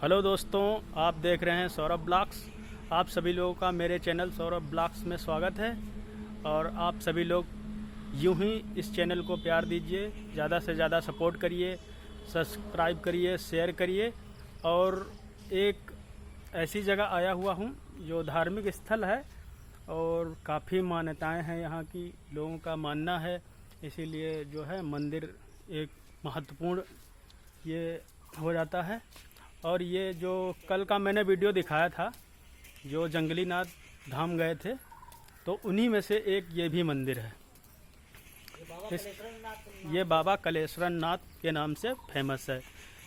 Hello दोस्तों, आप देख रहे हैं सौरभ ब्लॉग्स। आप सभी लोगों का मेरे चैनल सौरभ ब्लॉग्स में स्वागत है। और आप सभी लोग यूं ही इस चैनल को प्यार दीजिए, ज़्यादा से ज़्यादा सपोर्ट करिए, सब्सक्राइब करिए, शेयर करिए। और एक ऐसी जगह आया हुआ हूं जो धार्मिक स्थल है और काफ़ी मान्यताएं हैं यहाँ की, लोगों का मानना है। इसीलिए जो है मंदिर एक महत्वपूर्ण ये हो जाता है। और ये जो कल का मैंने वीडियो दिखाया था, जो जंगली नाथ धाम गए थे, तो उन्हीं में से एक ये भी मंदिर है। ये बाबा कलेश्वर नाथ के नाम से फेमस है।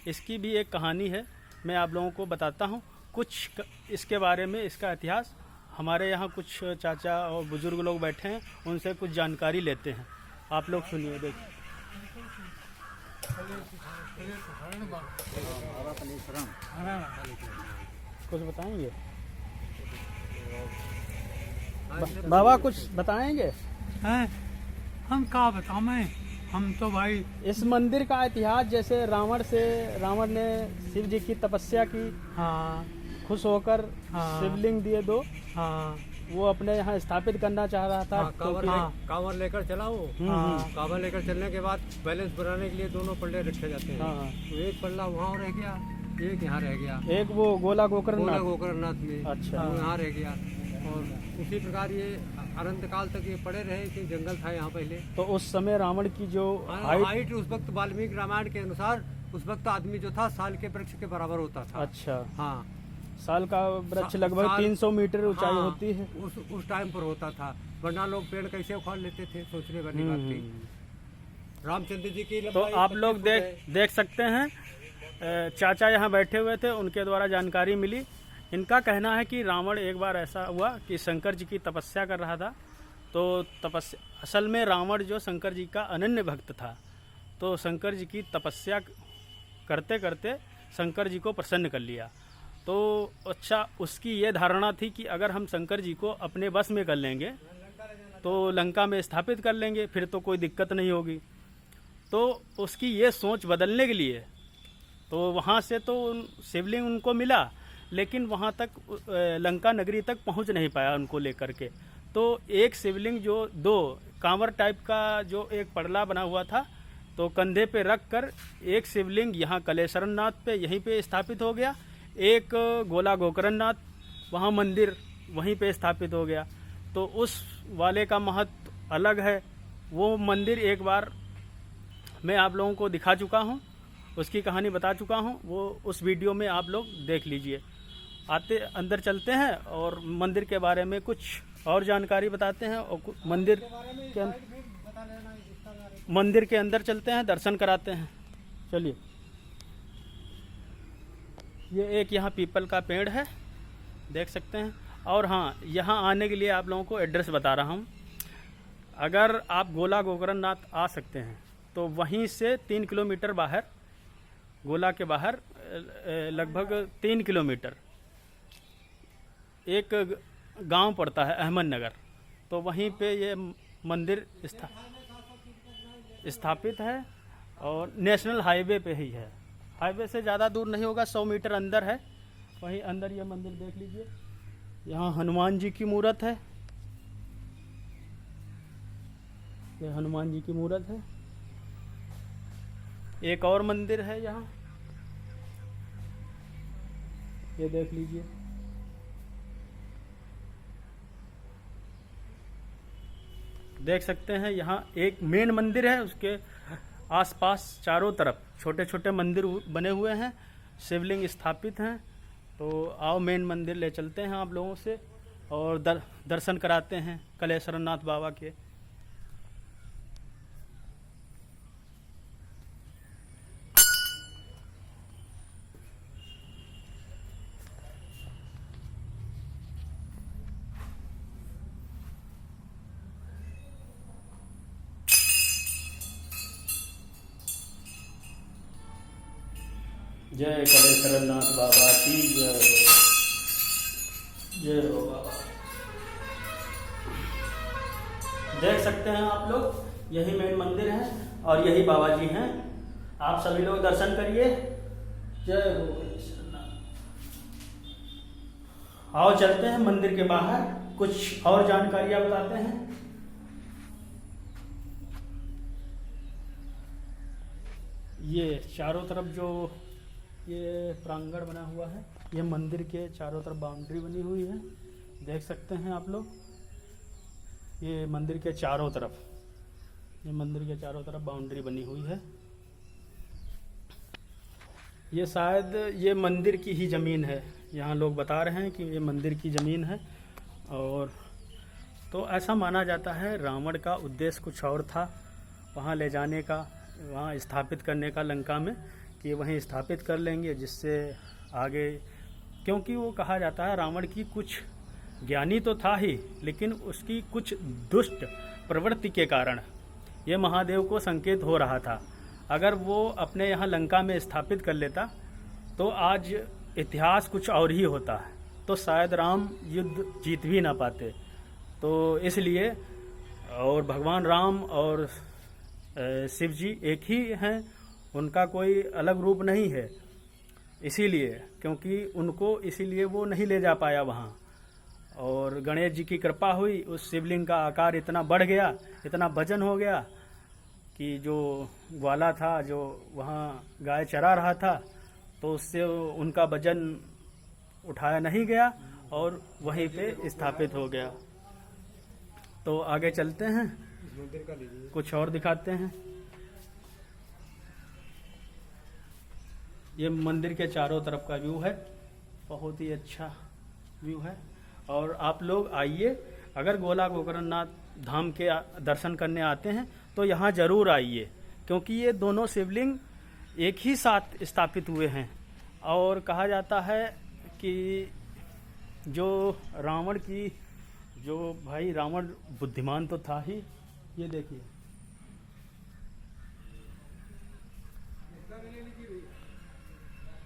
इसकी भी एक कहानी है, मैं आप लोगों को बताता हूँ कुछ इसके बारे में, इसका इतिहास। हमारे यहाँ कुछ चाचा और बुजुर्ग लोग बैठे हैं, उनसे कुछ जानकारी लेते हैं। आप लोग सुनिए, देखिए। कुछ बताएंगे बाबा, कुछ बताएंगे? हैं? हम क्या बताएं? हम तो भाई इस मंदिर का इतिहास, जैसे रावण ने शिव जी की तपस्या की, हाँ खुश होकर हाँ शिवलिंग दिए दो, हाँ वो अपने यहाँ स्थापित करना चाह रहा था। कांवर लेकर चला वो। कांवर लेकर चलने के बाद बैलेंस बनाने के लिए दोनों पल्ले रखे जाते हैं। हाँ। तो एक पल्ला वहाँ रह गया, एक यहाँ रह गया। एक वो गोला गोकर्णनाथ में, अच्छा, वो यहाँ रह गया। और उसी प्रकार ये अनंत काल तक ये पड़े रहे कि जंगल था यहाँ पहले। तो उस समय रावण की जो हाइट उस वक्त वाल्मीकि रामायण के अनुसार उस वक्त आदमी जो था साल के वृक्ष के बराबर होता था। अच्छा, हाँ, साल का वृक्ष लगभग 300 मीटर ऊंचाई होती है। उस टाइम पर होता था, वरना लोग पेड़ कैसे उखाड़ लेते थे, सोचने वाली बात थी। रामचंद्र जी की तो आप लोग देख सकते हैं, चाचा यहाँ बैठे हुए थे, उनके द्वारा जानकारी मिली। इनका कहना है कि रावण एक बार ऐसा हुआ कि शंकर जी की तपस्या कर रहा था। तो असल में रावण जो शंकर जी का अनन्य भक्त था, तो शंकर जी की तपस्या करते करते शंकर जी को प्रसन्न कर लिया। तो अच्छा, उसकी ये धारणा थी कि अगर हम शंकर जी को अपने बस में कर लेंगे तो लंका में स्थापित कर लेंगे, फिर तो कोई दिक्कत नहीं होगी। तो उसकी ये सोच बदलने के लिए तो वहाँ से तो शिवलिंग उनको मिला, लेकिन वहाँ तक लंका नगरी तक पहुँच नहीं पाया उनको लेकर के। तो एक शिवलिंग जो दो कांवर टाइप का जो एक पड़ला बना हुआ था, तो कंधे पे रख कर एक शिवलिंग यहाँ कलेश्वर नाथ पे यहीं पे स्थापित हो गया, एक गोला गोकर्णनाथ वहाँ मंदिर वहीं पे स्थापित हो गया। तो उस वाले का महत्व अलग है। वो मंदिर एक बार मैं आप लोगों को दिखा चुका हूँ, उसकी कहानी बता चुका हूँ, वो उस वीडियो में आप लोग देख लीजिए। आते अंदर चलते हैं और मंदिर के बारे में कुछ और जानकारी बताते हैं, और मंदिर के अंदर चलते हैं, दर्शन कराते हैं। चलिए। ये एक यहाँ पीपल का पेड़ है, देख सकते हैं। और हाँ, यहाँ आने के लिए आप लोगों को एड्रेस बता रहा हूँ। अगर आप गोला गोकर्णनाथ आ सकते हैं तो वहीं से 3 किलोमीटर बाहर, गोला के बाहर लगभग 3 किलोमीटर एक गांव पड़ता है अहमदनगर। तो वहीं पे ये मंदिर स्थापित है और नेशनल हाईवे पे ही है। हाईवे से ज़्यादा दूर नहीं होगा, 100 मीटर अंदर है। वहीं अंदर ये मंदिर देख लीजिए। यहाँ हनुमान जी की मूर्त है, ये हनुमान जी की मूर्त है। एक और मंदिर है यहाँ, ये देख लीजिए। देख सकते हैं यहाँ एक मेन मंदिर है, उसके आसपास चारों तरफ छोटे छोटे मंदिर बने हुए हैं, शिवलिंग स्थापित हैं। तो आओ मेन मंदिर ले चलते हैं आप लोगों से और दर्शन कराते हैं कलेश्वर नाथ बाबा के। जय कलेश्वर नाथ बाबा की जय, जय हो बाबा। देख सकते हैं आप लोग, यही मेन मंदिर है और यही बाबा जी हैं। आप सभी लोग दर्शन करिए। जय हो कलेश्वर नाथ। आओ चलते हैं मंदिर के बाहर, कुछ और जानकारियां बताते हैं। ये चारों तरफ जो ये प्रांगण बना हुआ है, ये मंदिर के चारों तरफ बाउंड्री बनी हुई है, देख सकते हैं आप लोग। ये मंदिर के चारों तरफ, ये मंदिर के चारों तरफ बाउंड्री बनी हुई है। ये शायद ये मंदिर की ही ज़मीन है, यहाँ लोग बता रहे हैं कि ये मंदिर की ज़मीन है। और तो ऐसा माना जाता है रावण का उद्देश्य कुछ और था, वहाँ ले जाने का, वहाँ स्थापित करने का लंका में, कि वहीं स्थापित कर लेंगे जिससे आगे, क्योंकि वो कहा जाता है रावण की कुछ ज्ञानी तो था ही, लेकिन उसकी कुछ दुष्ट प्रवृत्ति के कारण ये महादेव को संकेत हो रहा था, अगर वो अपने यहाँ लंका में स्थापित कर लेता तो आज इतिहास कुछ और ही होता है, तो शायद राम युद्ध जीत भी ना पाते। तो इसलिए, और भगवान राम और शिव जी एक ही हैं, उनका कोई अलग रूप नहीं है, इसीलिए, क्योंकि उनको इसीलिए वो नहीं ले जा पाया वहाँ। और गणेश जी की कृपा हुई, उस शिवलिंग का आकार इतना बढ़ गया, इतना वजन हो गया कि जो ग्वाला था, जो वहाँ गाय चरा रहा था, तो उससे उनका वजन उठाया नहीं गया और वहीं पे स्थापित हो गया। तो आगे चलते हैं, कुछ और दिखाते हैं। ये मंदिर के चारों तरफ का व्यू है, बहुत ही अच्छा व्यू है। और आप लोग आइए, अगर गोला गोकर्णनाथ धाम के दर्शन करने आते हैं तो यहाँ ज़रूर आइए, क्योंकि ये दोनों शिवलिंग एक ही साथ स्थापित हुए हैं। और कहा जाता है कि जो रावण की, जो भाई रावण बुद्धिमान तो था ही, ये देखिए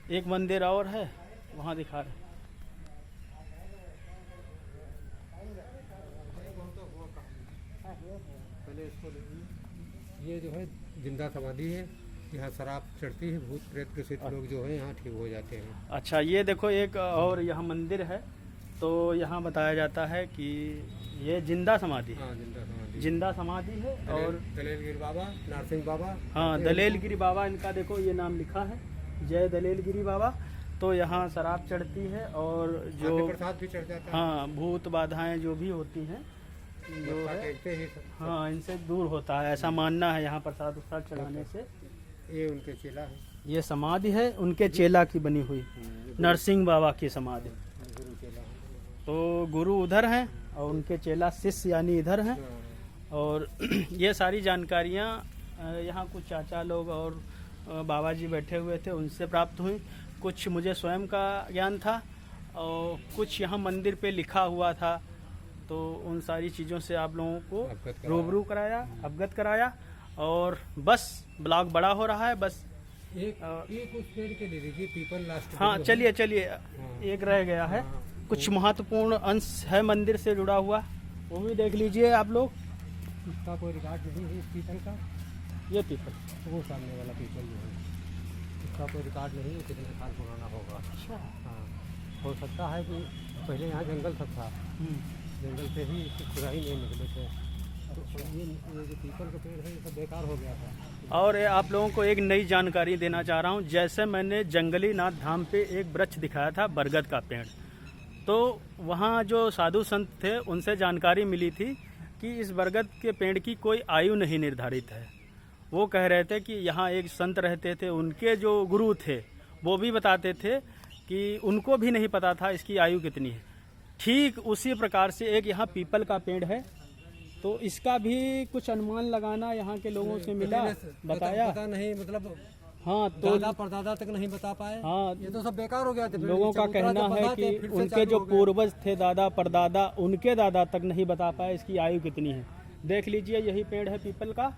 एक मंदिर और है, वहाँ दिखा रहे। ये जो है जिंदा समाधि है, यहाँ शराब चढ़ती है, भूत प्रेत ग्रसित लोग जो है यहाँ ठीक हो जाते हैं। अच्छा, ये देखो एक और यहाँ मंदिर है, तो यहाँ बताया जाता है कि ये जिंदा समाधि है। हाँ, जिंदा समाधि है। और दलेलगिरी बाबा, नरसिंह बाबा, हाँ, दलेलगिरी बाबा, इनका देखो ये नाम लिखा है, जय दलेलगिरी बाबा। तो यहाँ शराब चढ़ती है और जो प्रसाद भी चढ़ जाता है। हाँ, भूत बाधाएं जो भी होती हैं, जो है हाँ, इनसे दूर होता है, ऐसा मानना है यहाँ प्रसाद उसाद चढ़ाने से। ये उनके चेला है, ये समाधि है उनके चेला की बनी हुई, नरसिंह बाबा की समाधि। गुरु चेला। तो गुरु उधर हैं और उनके चेला शिष्य यानी इधर हैं। और ये सारी जानकारियाँ यहाँ कुछ चाचा लोग और बाबा जी बैठे हुए थे, उनसे प्राप्त हुई। कुछ मुझे स्वयं का ज्ञान था और कुछ यहाँ मंदिर पे लिखा हुआ था, तो उन सारी चीज़ों से आप लोगों को रूबरू कराया, अवगत कराया। और बस ब्लॉग बड़ा हो रहा है, बस एक उस पेड़ के दे दीजिए, पीपल लास्ट। हाँ, चलिए एक रह गया है, कुछ महत्वपूर्ण अंश है मंदिर से जुड़ा हुआ, वो भी देख लीजिए आप लोग। इसका कोई रिकॉर्ड नहीं है, इस पीपल का। ये पीपल, वो सामने वाला पीपल जो है, इसका कोई रिकॉर्ड नहीं है, कितने साल पुराना होगा। अच्छा, हाँ, हो सकता है कि पहले यहाँ जंगल सब था, जंगल से ही खुदाई नहीं निकले थे, तो ये जो पीपल का पेड़ है ये सब बेकार हो गया था। और आप लोगों को एक नई जानकारी देना चाह रहा हूँ। जैसे मैंने जंगली नाथ धाम पे एक वृक्ष दिखाया था, बरगद का पेड़, तो वहाँ जो साधु संत थे उनसे जानकारी मिली थी कि इस बरगद के पेड़ की कोई आयु नहीं निर्धारित है। वो कह रहे थे कि यहाँ एक संत रहते थे, उनके जो गुरु थे वो भी बताते थे कि उनको भी नहीं पता था इसकी आयु कितनी है। ठीक उसी प्रकार से एक यहाँ पीपल का पेड़ है, तो इसका भी कुछ अनुमान लगाना यहाँ के लोगों से मिला, बताया पता नहीं, मतलब हाँ, तो दादा परदादा तक नहीं बता पाए। हाँ, ये तो सब बेकार हो गया था। लोगों का कहना है कि उनके जो पूर्वज थे, दादा परदादा, उनके दादा तक नहीं बता पाए इसकी आयु कितनी है। देख लीजिए, यही पेड़ है पीपल का,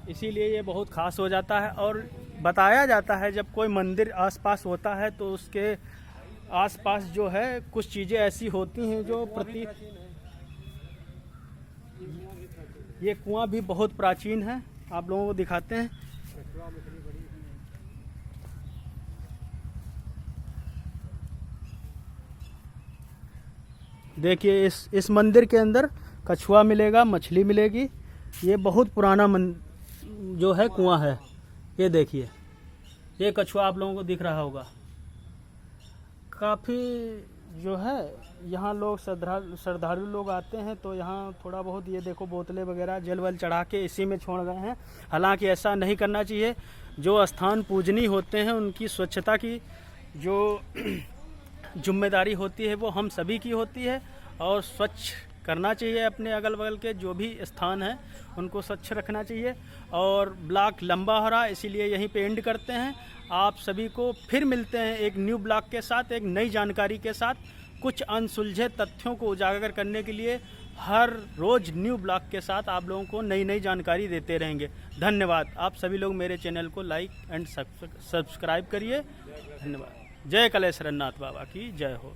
इसीलिए ये बहुत खास हो जाता है। और बताया जाता है जब कोई मंदिर आसपास होता है तो उसके आसपास जो है कुछ चीज़ें ऐसी होती हैं जो ये कुआं भी बहुत प्राचीन है, आप लोगों को दिखाते हैं। देखिए इस मंदिर के अंदर कछुआ मिलेगा, मछली मिलेगी। ये बहुत पुराना जो है कुआं है। ये देखिए, ये कछुआ आप लोगों को दिख रहा होगा। काफ़ी जो है यहाँ लोग श्रद्धालु लोग आते हैं, तो यहाँ थोड़ा बहुत ये देखो बोतलें वगैरह जल वल चढ़ा के इसी में छोड़ गए हैं। हालांकि ऐसा नहीं करना चाहिए। जो स्थान पूजनीय होते हैं उनकी स्वच्छता की जो जिम्मेदारी होती है वो हम सभी की होती है, और स्वच्छ करना चाहिए। अपने अगल बगल के जो भी स्थान हैं उनको स्वच्छ रखना चाहिए। और ब्लॉग लंबा हो रहा है, इसीलिए यहीं पे एंड करते हैं। आप सभी को फिर मिलते हैं एक न्यू ब्लॉग के साथ, एक नई जानकारी के साथ। कुछ अनसुलझे तथ्यों को उजागर करने के लिए हर रोज़ न्यू ब्लॉग के साथ आप लोगों को नई नई जानकारी देते रहेंगे। धन्यवाद। आप सभी लोग मेरे चैनल को लाइक एंड सब्सक्राइब करिए। धन्यवाद। जय कलेश्वर नाथ बाबा की जय हो।